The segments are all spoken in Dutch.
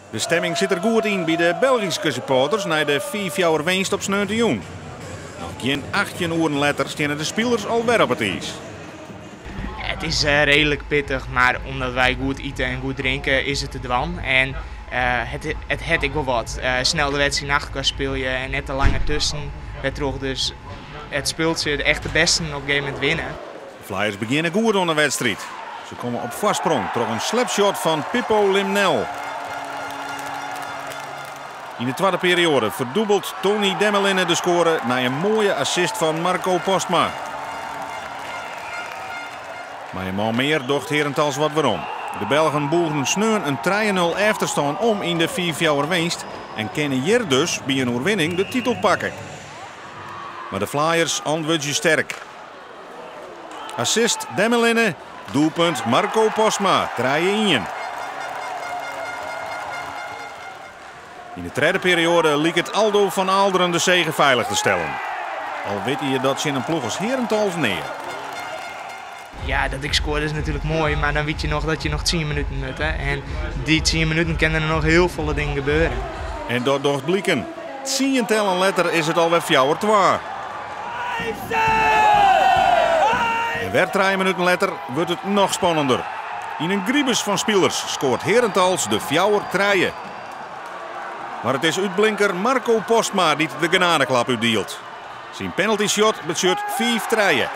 De stemming zit er goed in bij de Belgische supporters na de 4-4 winst op 19 juni. Nog geen 18 uur later staan de spelers alweer op het ijs. Het is redelijk pittig, maar omdat wij goed eten en goed drinken is het te dwan. En het had ik wel wat. Snel de wedstrijd achter elkaar speel je en net te lang tussen. Dus het speelt ze de echte besten op een gegeven moment winnen. De Flyers beginnen goed aan de wedstrijd. Ze komen op vastsprong door een slapshot van Pippo Limnel. In de tweede periode verdubbelt Tony Demmelinne de score na een mooie assist van Marco Postma. Maar een man meer docht Herentals wat waarom. De Belgen boegen sneu een 3-0 achterstand om in de 4-4 winst en kunnen hier dus bij een overwinning de titel pakken. Maar de Flyers antwoorden sterk. Assist Demmelinne, doelpunt Marco Postma, 3-1. In de tweede periode leek het Aldo van Aalderen de zege veilig te stellen. Al weet je dat ze in een ploeg als Herentals neer. Ja, dat ik scoorde is natuurlijk mooi, maar dan weet je nog dat je nog 10 minuten hebt. En die 10 minuten kunnen er nog heel veel dingen gebeuren. En dat docht blikken. 10 tellen letter is het alweer 4-2. En weer 3 minuten later wordt het nog spannender. In een griebus van spelers scoort Herentals de 4-3. Maar het is uitblinker Marco Postma die de genadeklap uitdeelt. Zijn penalty shot betreft 5-3.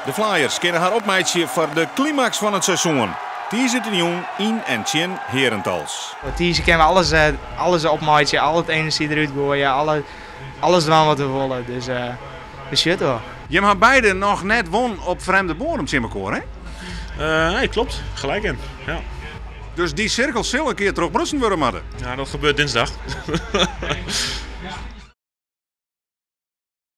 De Flyers kennen haar opmeidje voor de climax van het seizoen. Die zit in jong in en tjen Herentals. Die kennen we alles opmeidje, al het energie eruit gooien, alles doen wat we willen. Dus shit hoor. Je hebt beide nog net won op vreemde bodem, Simmerkoor, hè? Nee, klopt. Gelijk in. Ja. Dus die cirkel zal een keer terug Brussel worden. Ja, dat gebeurt dinsdag.